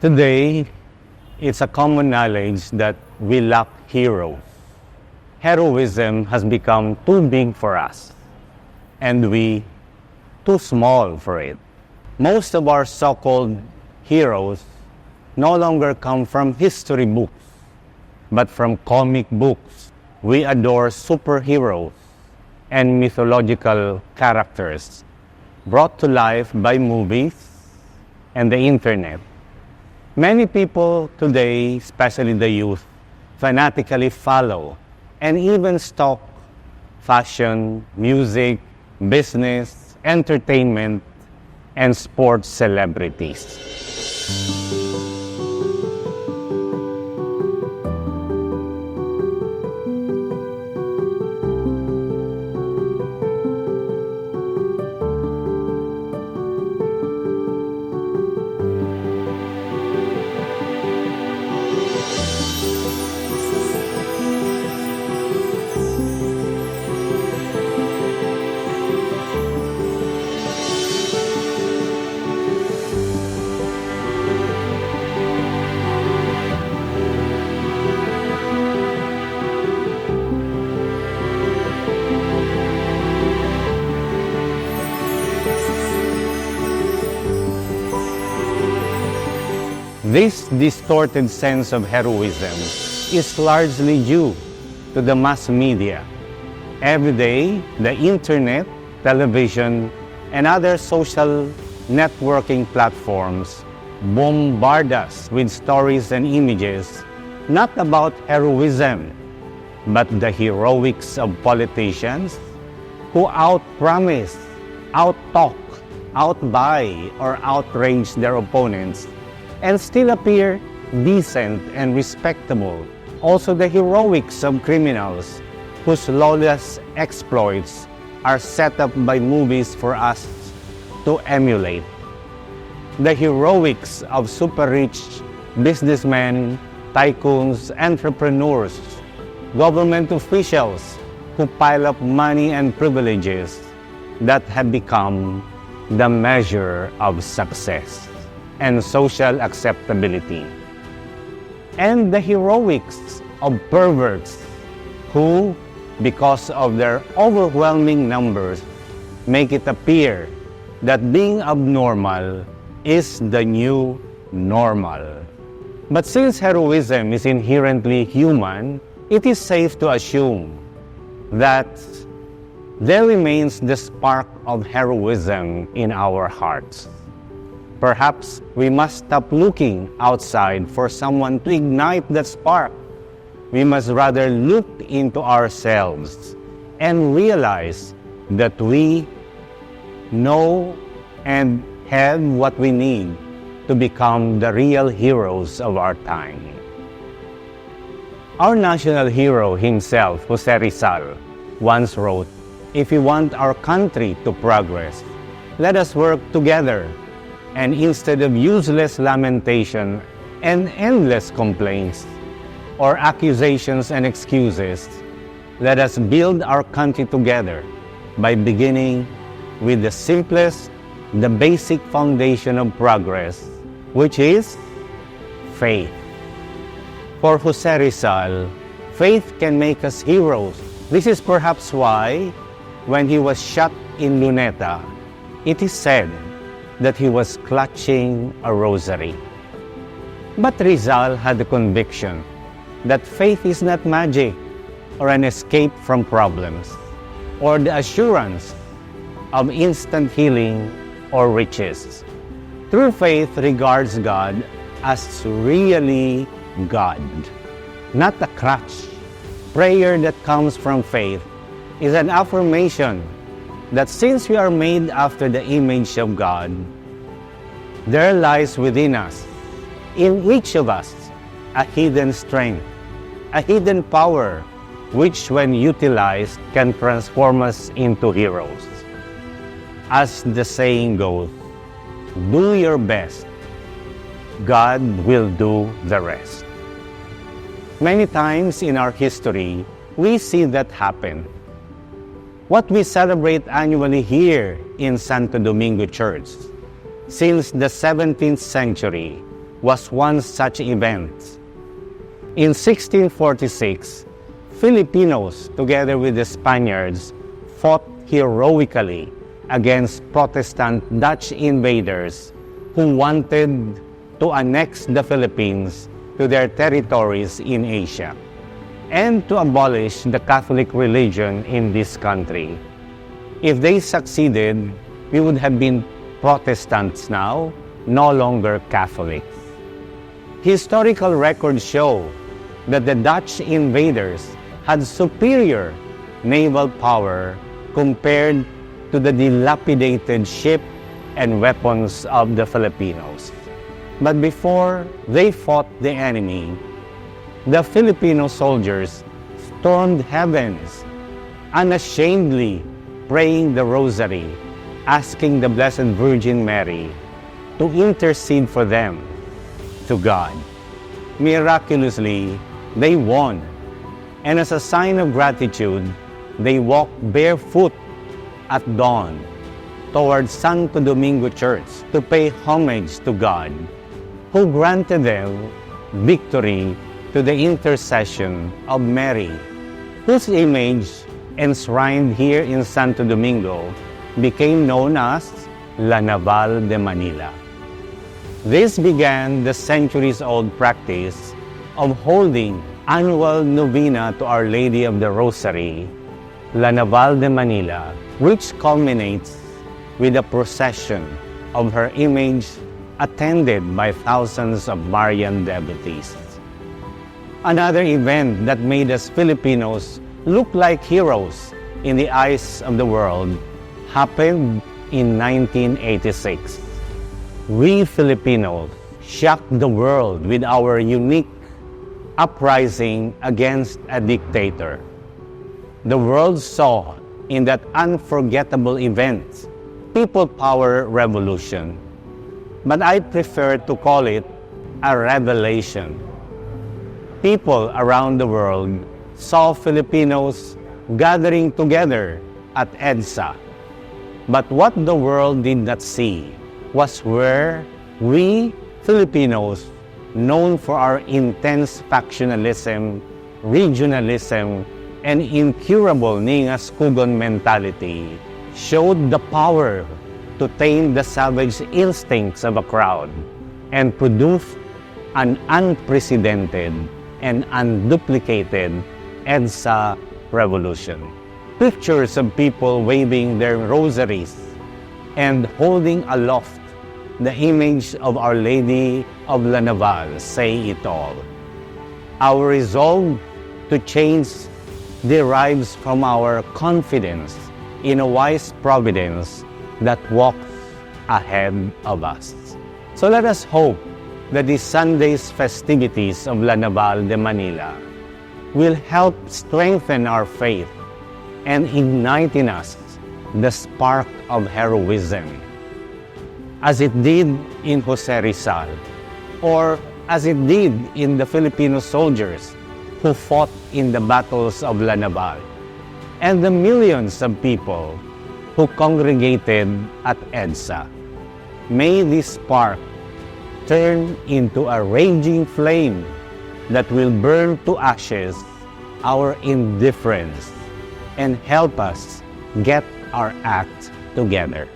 Today, it's a common knowledge that we lack heroes. Heroism has become too big for us, and we too small for it. Most of our so-called heroes no longer come from history books, but from comic books. We adore superheroes and mythological characters brought to life by movies and the internet. Many people today, especially the youth, fanatically follow and even stalk fashion, music, business, entertainment, and sports celebrities. This distorted sense of heroism is largely due to the mass media. Every day, the internet, television, and other social networking platforms bombard us with stories and images not about heroism, but the heroics of politicians who outpromise, outtalk, outbuy, or outrage their opponents and still appear decent and respectable. Also the heroics of criminals whose lawless exploits are set up by movies for us to emulate. The heroics of super-rich businessmen, tycoons, entrepreneurs, government officials who pile up money and privileges that have become the measure of success and social acceptability. And the heroics of perverts who, because of their overwhelming numbers, make it appear that being abnormal is the new normal. But since heroism is inherently human, it is safe to assume that there remains the spark of heroism in our hearts. Perhaps we must stop looking outside for someone to ignite that spark. We must rather look into ourselves and realize that we know and have what we need to become the real heroes of our time. Our national hero himself, Jose Rizal, once wrote, "If we want our country to progress, let us work together. And instead of useless lamentation and endless complaints or accusations and excuses, let us build our country together by beginning with the simplest, the basic foundation of progress, which is faith." For Jose Rizal, faith can make us heroes. This is perhaps why, when he was shot in Luneta, it is said that he was clutching a rosary. But Rizal had the conviction that faith is not magic or an escape from problems or the assurance of instant healing or riches. True faith regards God as really God, not a crutch. Prayer that comes from faith is an affirmation that since we are made after the image of God, there lies within us, in each of us, a hidden strength, a hidden power, which when utilized can transform us into heroes. As the saying goes, do your best, God will do the rest. Many times in our history, we see that happen. What we celebrate annually here in Santo Domingo Church, since the 17th century, was one such event. In 1646, Filipinos, together with the Spaniards, fought heroically against Protestant Dutch invaders who wanted to annex the Philippines to their territories in Asia and to abolish the Catholic religion in this country. If they succeeded, we would have been Protestants now, no longer Catholics. Historical records show that the Dutch invaders had superior naval power compared to the dilapidated ship and weapons of the Filipinos. But before they fought the enemy, the Filipino soldiers stormed heavens, unashamedly praying the Rosary, asking the Blessed Virgin Mary to intercede for them to God. Miraculously, they won, and as a sign of gratitude, they walked barefoot at dawn towards Santo Domingo Church to pay homage to God, who granted them victory to the intercession of Mary, whose image, enshrined here in Santo Domingo, became known as La Naval de Manila. This began the centuries-old practice of holding annual novena to Our Lady of the Rosary, La Naval de Manila, which culminates with a procession of her image attended by thousands of Marian devotees. Another event that made us Filipinos look like heroes in the eyes of the world happened in 1986. We Filipinos shocked the world with our unique uprising against a dictator. The world saw in that unforgettable event people power revolution, but I prefer to call it a revelation. People around the world saw Filipinos gathering together at EDSA. But what the world did not see was where we Filipinos, known for our intense factionalism, regionalism, and incurable ningas-kugon mentality, showed the power to tame the savage instincts of a crowd and produce an unprecedented and unduplicated EDSA revolution. Pictures of people waving their rosaries and holding aloft the image of Our Lady of La Naval say it all. Our resolve to change derives from our confidence in a wise providence that walks ahead of us. So let us hope that this Sunday's festivities of La Naval de Manila will help strengthen our faith and ignite in us the spark of heroism, as it did in Jose Rizal, or as it did in the Filipino soldiers who fought in the battles of La Naval, and the millions of people who congregated at EDSA. May this spark turn into a raging flame that will burn to ashes our indifference and help us get our act together.